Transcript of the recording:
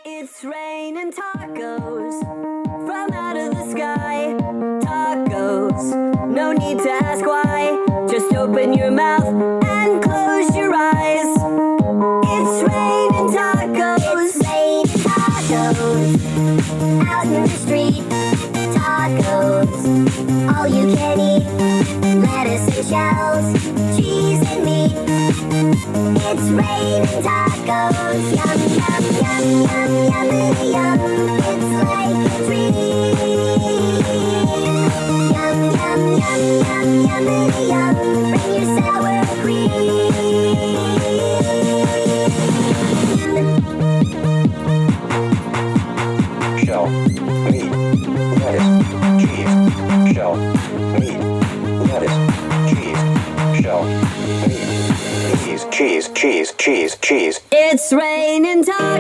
It's raining tacos from out of the sky. Tacos, no need to ask why. Just open your mouth and close your eyes. It's raining tacos. It's raining tacos out in the street. Tacos, all you can eat. Lettuce and shells, cheese and meat. It's raining tacos. Yum, yum, yum, yum, yum, yum. It's like a dream. Yum, yum, yum, yum, yum, yum. Bring your sour cream. Shell, meat, lettuce, cheese. Shell, meat, lettuce, cheese. Shell, meat, cheese, cheese, cheese, cheese, cheese. It's raining tacos.